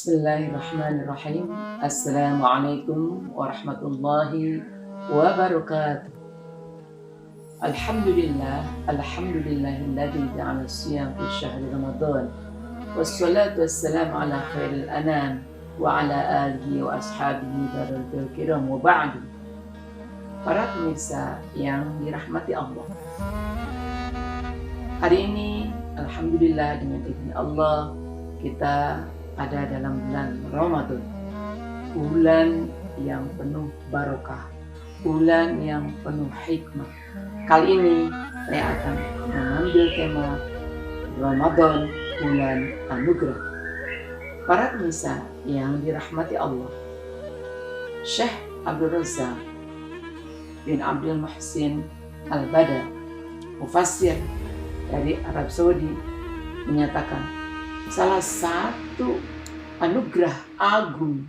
Bismillahirrahmanirrahim. Assalamualaikum warahmatullahi wabarakatuh. Alhamdulillahilladzi ja'ala as-siyam fi syahri Ramadan. Wassalatu wassalamu ala khairil anam wa ala alihi wa ashabihi barakatul kiram wa ba'du. Para pemirsa yang dirahmati Allah. Hari ini alhamdulillah dengan izin Allah kita ada dalam bulan Ramadan, bulan yang penuh barokah, bulan yang penuh hikmah. Kali ini saya akan mengambil tema Ramadan, bulan anugerah. Para pemirsa yang dirahmati Allah, Syekh Abdul Razak bin Abdul Muhsin Al-Badar, mufassir dari Arab Saudi, menyatakan salah satu anugerah agung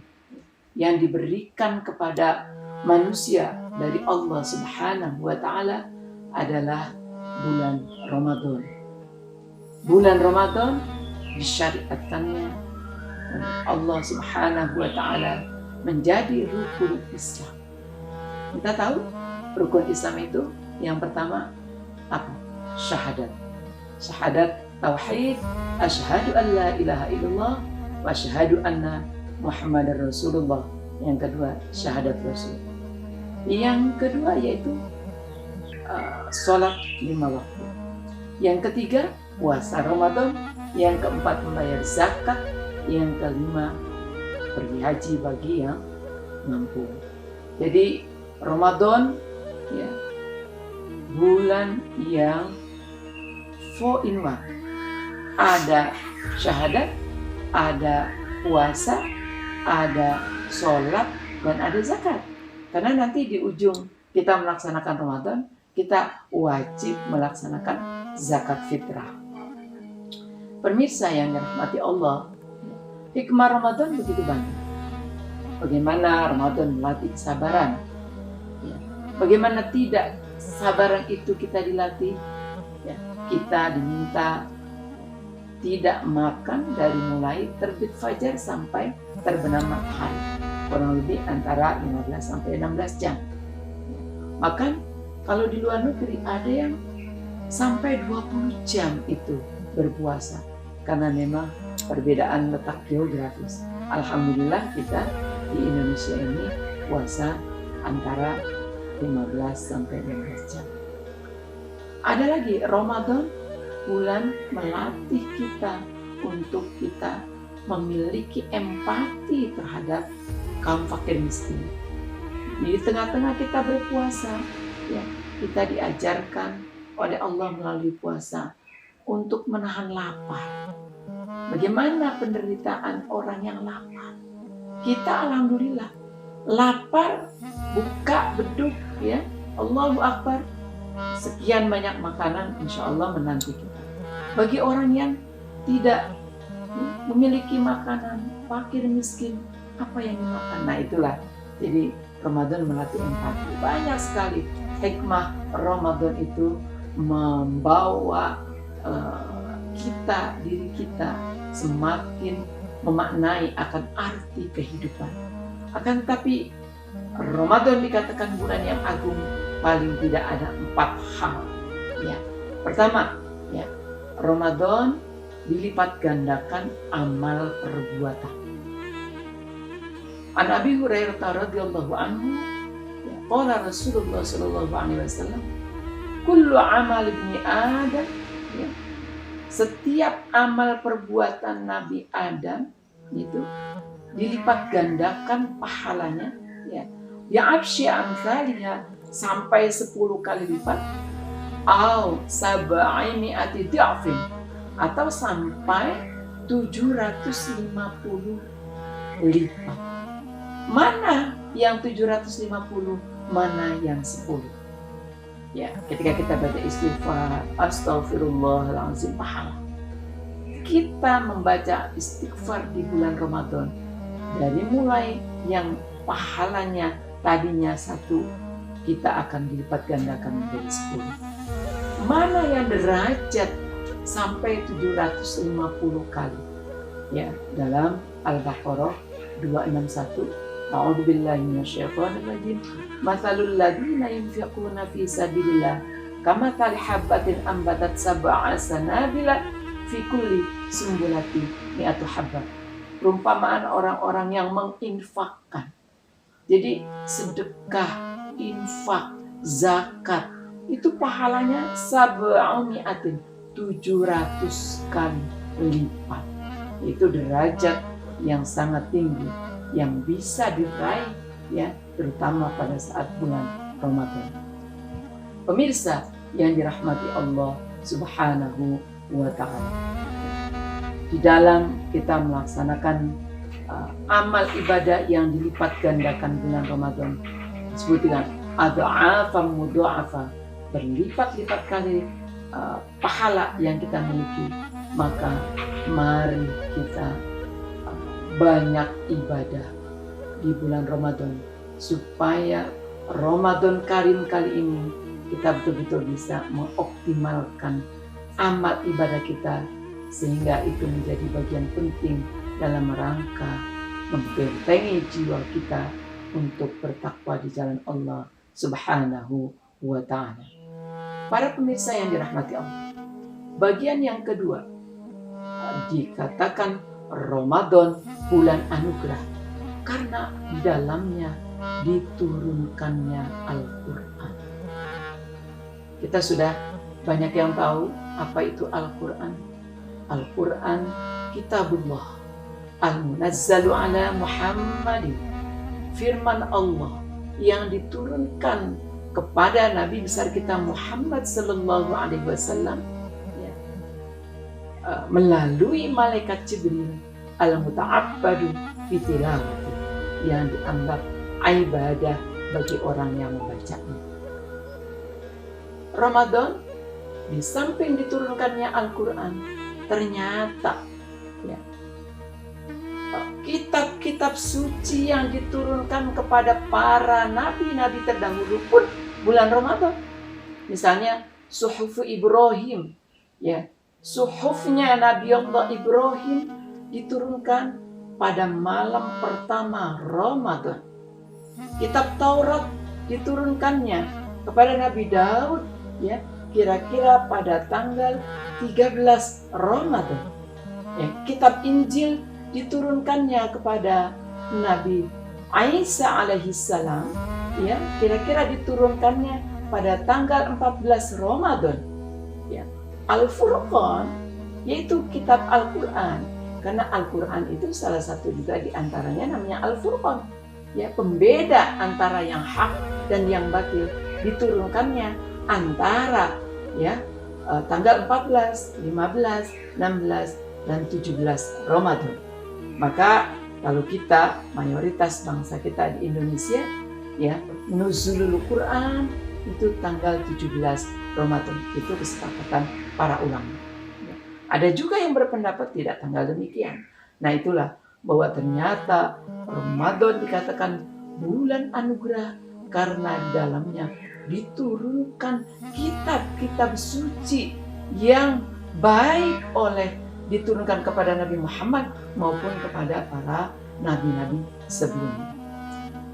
yang diberikan kepada manusia dari Allah Subhanahu wa Ta'ala adalah bulan Ramadan. Bulan Ramadan disyariatkannya oleh Allah Subhanahu wa Ta'ala menjadi rukun Islam. Kita tahu rukun Islam itu yang pertama apa? Syahadat. Syahadat tauhid, asyhadu an la ilaha illallah wa asyhadu anna Muhammadar Rasulullah. Yang kedua, syahadat Rasul. Yang kedua yaitu sholat 5 waktu. Yang ketiga, puasa Ramadan. Yang keempat, membayar zakat. Yang kelima, pergi haji bagi yang mampu. Jadi Ramadan ya, bulan yang 4-in-1. Ada syahadat, ada puasa, ada sholat, dan ada zakat. Karena nanti di ujung kita melaksanakan Ramadan, kita wajib melaksanakan zakat fitrah. Pemirsa yang dirahmati Allah, hikmah Ramadan begitu banyak. Bagaimana Ramadan melatih kesabaran. Bagaimana tidak kesabaran itu kita dilatih. Kita diminta tidak makan dari mulai terbit fajar sampai terbenam matahari, kurang lebih antara 15 sampai 16 jam. Makan kalau di luar negeri ada yang sampai 20 jam itu berpuasa karena memang perbedaan letak geografis. Alhamdulillah kita di Indonesia ini puasa antara 15 sampai 16 jam. Ada lagi Ramadan, bulan melatih kita untuk kita memiliki empati terhadap kaum fakir miskin. Di tengah-tengah kita berpuasa, ya, kita diajarkan oleh Allah melalui puasa untuk menahan lapar. Bagaimana penderitaan orang yang lapar? Kita alhamdulillah lapar, buka beduk, ya, Allahu Akbar. Sekian banyak makanan insya Allah menanti kita. Bagi orang yang tidak memiliki makanan, fakir miskin, apa yang dimakan? Nah itulah, jadi Ramadan melatih empati. Banyak sekali hikmah Ramadan itu membawa diri kita semakin memaknai akan arti kehidupan. Akan tetapi Ramadan dikatakan bulan yang agung, paling tidak ada 4 hal. Ya. Pertama, ya, Ramadan dilipat gandakan amal perbuatan. An Abi Hurairah radhiyallahu anhu, ya, qala Rasulullah sallallahu alaihi wasallam, kullu amal ibni Adam, ya, setiap amal perbuatan Nabi Adam itu dilipat gandakan pahalanya, ya. Ya'absyi amsalha, sampai 10 kali lipat, au sab'imi'ati dha'fin, atau sampai 750 lipat. Mana yang 750, mana yang 10? Ya, ketika kita baca istighfar, astagfirullahaladzim, pahala. Kita membaca istighfar di bulan Ramadan, dari mulai yang pahalanya tadinya 1, kita akan dilipat gandakan menjadi 10. Mana yang derajat sampai 750 kali? Ya, dalam Al-Baqarah 261. A'udzubillahi minasyaitonirrajim. Matsalul ladzina yunfiquna fi sabilillah kamathali habbatin ambatat sab'a sanabila fi kulli sumbulati mi'atu habbah. Perumpamaan orang-orang yang menginfakkan. Jadi sedekah, infak, zakat itu pahalanya sab'u mi'atin, 700 kali lipat. Itu derajat yang sangat tinggi yang bisa diraih ya, terutama pada saat bulan Ramadan. Pemirsa yang dirahmati Allah Subhanahu wa ta'ala, di dalam kita melaksanakan amal ibadah yang dilipat gandakan bulan Ramadan disebut dengan adha'afan mudha'afa, berlipat-lipat kali pahala yang kita miliki. Maka mari kita banyak ibadah di bulan Ramadan supaya Ramadan Karim kali ini kita betul-betul bisa mengoptimalkan amal ibadah kita, sehingga itu menjadi bagian penting dalam rangka membentengi jiwa kita untuk bertakwa di jalan Allah Subhanahu wa ta'ala. Para pemirsa yang dirahmati Allah, bagian yang kedua dikatakan Ramadan bulan anugerah karena di dalamnya diturunkannya Al-Quran. Kita sudah banyak yang tahu apa itu Al-Quran. Al-Quran kitabullah al-munazzalu ala Muhammadin, firman Allah yang diturunkan kepada Nabi besar kita Muhammad sallallahu alaihi wasallam melalui malaikat Jibril al-muta'abbadu fitilawati, yang dianggap ibadah bagi orang yang membacanya. Ramadan di samping diturunkannya Al-Quran, ternyata ya, kitab-kitab suci yang diturunkan kepada para nabi-nabi terdahulu pun bulan Ramadan. Misalnya Suhuf Ibrahim, ya, suhufnya Nabi Allah Ibrahim diturunkan pada malam pertama Ramadan. Kitab Taurat diturunkannya kepada Nabi Daud ya, kira-kira pada tanggal 13 Ramadan. Ya, kitab Injil diturunkannya kepada Nabi Isa alaihissalam ya, kira-kira diturunkannya pada tanggal 14 Ramadan. Ya. Al-Furqan yaitu kitab Al-Quran, karena Al-Quran itu salah satu juga diantaranya namanya Al-Furqan ya, pembeda antara yang hak dan yang batil, diturunkannya antara ya tanggal 14, 15, 16 dan 17 Ramadan. Maka kalau kita mayoritas bangsa kita di Indonesia ya, nuzulul Quran itu tanggal 17 Ramadan, itu kesepakatan para ulama. Ada juga yang berpendapat tidak tanggal demikian. Nah itulah bahwa ternyata Ramadan dikatakan bulan anugerah karena di dalamnya diturunkan kitab-kitab suci yang baik diturunkan kepada Nabi Muhammad maupun kepada para nabi-nabi sebelumnya.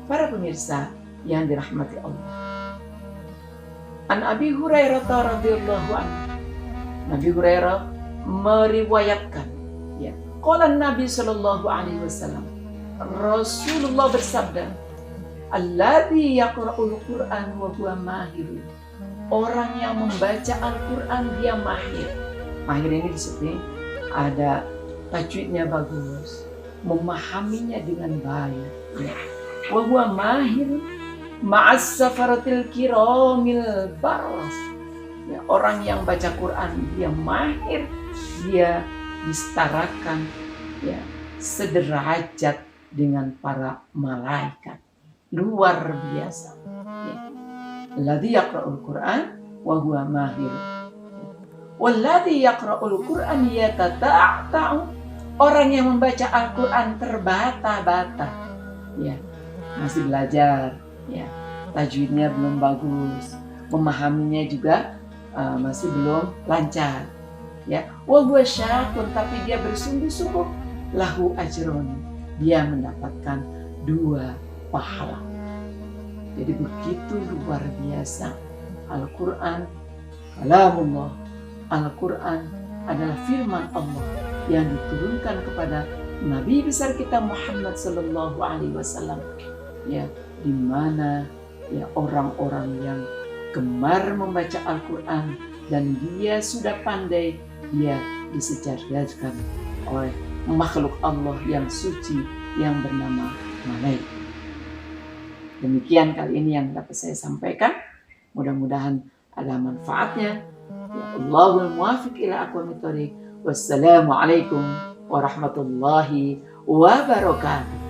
Para pemirsa yang dirahmati Allah, An Abi Hurairah radhiyallahu anhu, Nabi Hurairah meriwayatkan ya, qala Nabi sallallahu alaihi wasallam, Rasulullah bersabda, alladzi yaqra'ul Qur'an wa huwa mahir, orang yang membaca Al-Qur'an dia mahir. Mahir ini disebut ada tajwidnya bagus, memahaminya dengan baik ya. Wa huwa mahir ma'as safaratil kiramil baras ya, orang yang baca Quran dia mahir, dia disetarakan ya, sederajat dengan para malaikat, luar biasa ya. Alladzi yaqra'ul Quran wa huwa mahir, walladzi yaqra'ul Quran yatata'ta'u, orang yang membaca Al-Quran terbata-bata ya, masih belajar ya, tajwidnya belum bagus, memahaminya juga masih belum lancar ya. Wa huwa syakun, tapi dia bersungguh-sungguh, lahu ajrun, dia mendapatkan 2 pahala. Jadi begitu luar biasa. Al-Quran, kalamullah. Al-Quran adalah firman Allah yang diturunkan kepada Nabi besar kita Muhammad Sallallahu Alaihi Wasallam, ya, di mana ya orang-orang yang gemar membaca Al-Quran dan dia sudah pandai, dia disejarahkan oleh makhluk Allah yang suci yang bernama malaikat. Demikian kali ini yang dapat saya sampaikan. Mudah-mudahan ada manfaatnya. Ya Allahul muwafiq ila aqwamit thoriq. Wassalamualaikum warahmatullahi wabarakatuh.